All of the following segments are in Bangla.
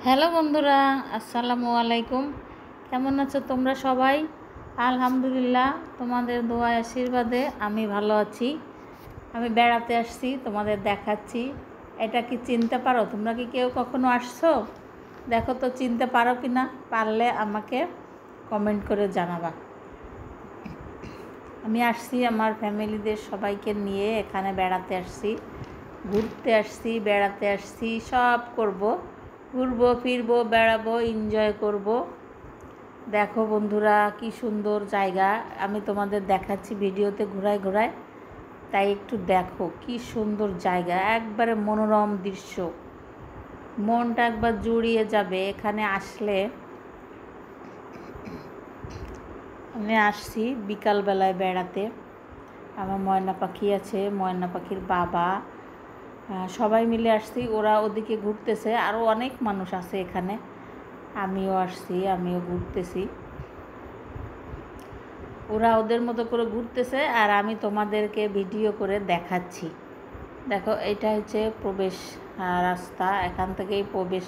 হ্যালো বন্ধুরা, আসসালামু আলাইকুম। কেমন আছো তোমরা সবাই? আলহামদুলিল্লাহ, তোমাদের দোয়া আশীর্বাদে আমি ভালো আছি। আমি বেড়াতে আসছি, তোমাদের দেখাচ্ছি। এটা কি চিনতে পারো? তোমরা কি কেউ কখনো আসছো? দেখো তো চিনতে পারো কি না, পারলে আমাকে কমেন্ট করে জানাবা। আমি আসছি আমার ফ্যামিলিদের সবাইকে নিয়ে, এখানে বেড়াতে আসছি, ঘুরতে আসছি, বেড়াতে আসছি, সব করব। ঘুরবো, ফিরবো, বেড়াবো, এনজয় করব। দেখো বন্ধুরা, কি সুন্দর জায়গা। আমি তোমাদের দেখাচ্ছি ভিডিওতে ঘোরায় ঘোরায়, তাই একটু দেখো কি সুন্দর জায়গা, একবারে মনোরম দৃশ্য। মনটা একবার জুড়িয়ে যাবে এখানে আসলে। আমি আসছি বিকালবেলায় বেড়াতে। আমার ময়না পাখি আছে, ময়না পাখির বাবা, সবাই মিলে আসছি। ওরা ওদিকে ঘুরতেছে, আরও অনেক মানুষ আছে এখানে। আমিও আসছি, আমিও ঘুরতেছি। ওরা ওদের মতো করে ঘুরতেছে আর আমি তোমাদেরকে ভিডিও করে দেখাচ্ছি। দেখো, এটা হচ্ছে প্রবেশ রাস্তা, এখান থেকেই প্রবেশ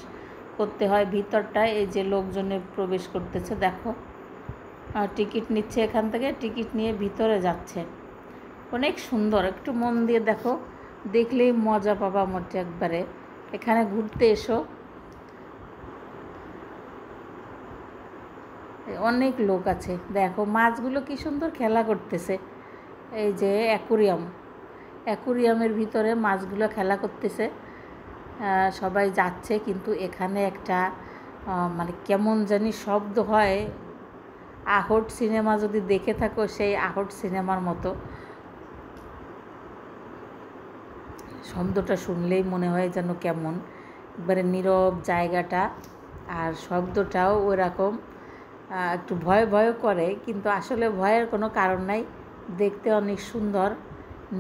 করতে হয় ভিতরটায়। এই যে লোকজনে প্রবেশ করতেছে, দেখো টিকিট নিচ্ছে, এখান থেকে টিকিট নিয়ে ভিতরে যাচ্ছে। অনেক সুন্দর, একটু মন দিয়ে দেখো, দেখলেই মজা পাবা মোটে একবারে। এখানে ঘুরতে এসো। অনেক লোক আছে, দেখো মাছগুলো কি সুন্দর খেলা করতেছে। এই যে অ্যাকুরিয়ামের ভিতরে মাছগুলো খেলা করতেছে। সবাই যাচ্ছে, কিন্তু এখানে একটা মানে কেমন জানি শব্দ হয়। আহট সিনেমা যদি দেখে থাকো, সেই আহট সিনেমার মতো শব্দটা শুনলেই মনে হয় যেন কেমন, একবারে নীরব জায়গাটা। আর শব্দটাও ওরকম একটু ভয় ভয় করে, কিন্তু আসলে ভয়ের কোনো কারণ নাই। দেখতে অনেক সুন্দর,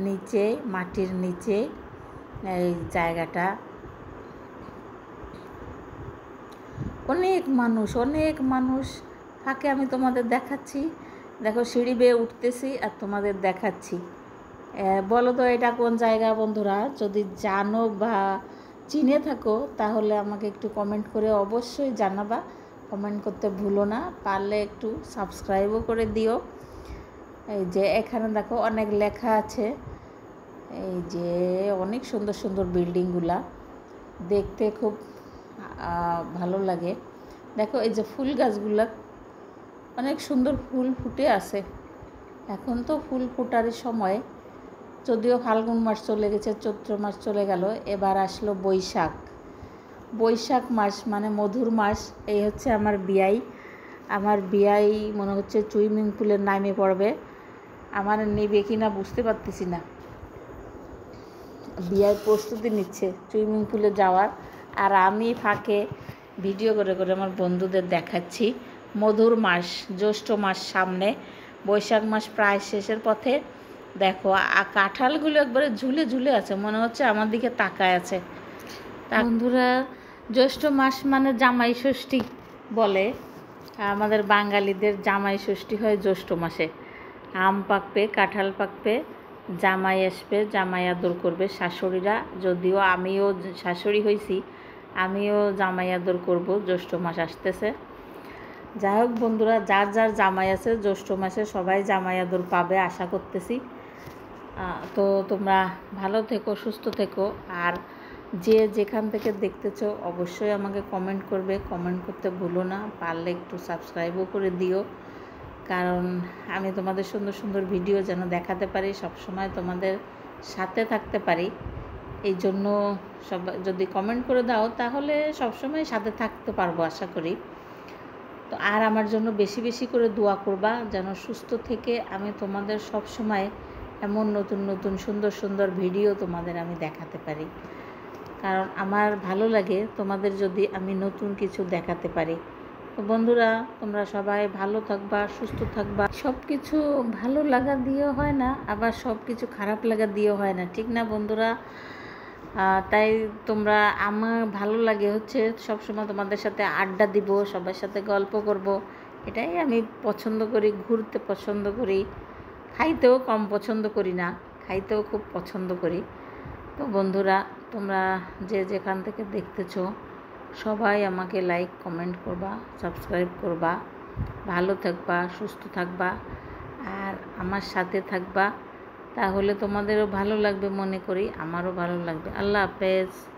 নিচে মাটির নিচে এই জায়গাটা। অনেক মানুষ ফাঁকে আমি তোমাদের দেখাচ্ছি। দেখো, সিঁড়ি বেয়ে উঠতেছি আর তোমাদের দেখাচ্ছি। বলো তো এটা কোন জায়গা বন্ধুরা? যদি জানো বা চিনে থাকো তাহলে আমাকে একটু কমেন্ট করে অবশ্যই জানাবা। কমেন্ট করতে ভুলো না, পারলে একটু সাবস্ক্রাইবও করে দিও। এই যে এখানে দেখো অনেক লেখা আছে। এই যে অনেক সুন্দর সুন্দর বিল্ডিংগুলা, দেখতে খুব ভালো লাগে। দেখো এই যে ফুল গাছগুলা, অনেক সুন্দর ফুল ফুটে আছে। এখন তো ফুল ফোটার সময়, যদিও ফাল্গুন মাস চলে গেছে, চৈত্র মাস চলে গেল, এবার আসলো বৈশাখ মাস, মানে মধুর মাস। এই হচ্ছে আমার বিয়াই মনে হচ্ছে সুইমিং পুলের নামে পড়বে। আমার নেবে কি না বুঝতে পারতেছি না। বিয়ার প্রস্তুতি নিচ্ছে সুইমিং পুলে যাওয়ার, আর আমি ফাঁকে ভিডিও করে করে আমার বন্ধুদের দেখাচ্ছি। মধুর মাস, জ্যৈষ্ঠ মাস সামনে, বৈশাখ মাস প্রায় শেষের পথে। দেখো কাঁঠালগুলো একবারে ঝুলে ঝুলে আছে, মনে হচ্ছে আমার দিকে তাকায় আছে। বন্ধুরা, জ্যৈষ্ঠ মাস মানে জামাই ষষ্ঠী বলে। আমাদের বাঙালিদের জামাই ষষ্ঠী হয় জ্যৈষ্ঠ মাসে। আম পাকবে, কাঁঠাল পাকবে, জামাই আসবে, জামাই আদর করবে শাশুড়িরা। যদিও আমিও শাশুড়ি হয়েছি, আমিও জামাই আদর করব, জ্যৈষ্ঠ মাস আসতেছে। যাই হোক বন্ধুরা, যার যার জামাই আছে জ্যৈষ্ঠ মাসে সবাই জামাই আদর পাবে আশা করতেছি। তো তোমরা ভালো থেকো, সুস্থ থেকো। আর যে যেখান থেকে দেখতেছো অবশ্যই আমাকে কমেন্ট করবে, কমেন্ট করতে ভুলো না। পারলে একটু সাবস্ক্রাইবও করে দিও, কারণ আমি তোমাদের সুন্দর সুন্দর ভিডিও যেন দেখাতে পারি, সবসময় তোমাদের সাথে থাকতে পারি। এই জন্য সবাই যদি কমেন্ট করে দাও তাহলে সবসময় সাথে থাকতে পারবো আশা করি। তো আর আমার জন্য বেশি বেশি করে দোয়া করবা, যেন সুস্থ থেকে আমি তোমাদের সব সময় এমন নতুন নতুন সুন্দর সুন্দর ভিডিও তোমাদের আমি দেখাতে পারি। কারণ আমার ভালো লাগে তোমাদের যদি আমি নতুন কিছু দেখাতে পারি। তো বন্ধুরা, তোমরা সবাই ভালো থাকবা, সুস্থ থাকবা। সব কিছু ভালো লাগা দিয়েও হয় না, আবার সব কিছু খারাপ লাগা দিয়েও হয় না, ঠিক না বন্ধুরা? তাই তোমরা, আমার ভালো লাগে হচ্ছে সবসময় তোমাদের সাথে আড্ডা দিব, সবার সাথে গল্প করব। এটাই আমি পছন্দ করি, ঘুরতে পছন্দ করি, খাইতেও কম পছন্দ করি না, খাইতেও খুব পছন্দ করি। তো বন্ধুরা, তোমরা যে যেখান থেকে দেখতেছো সবাই আমাকে লাইক কমেন্ট করবা, সাবস্ক্রাইব করবা, ভালো থাকবা, সুস্থ থাকবা আর আমার সাথে থাকবা। তাহলে তোমাদেরও ভালো লাগবে, মনে করি আমারও ভালো লাগবে। আল্লাহ হাফেজ।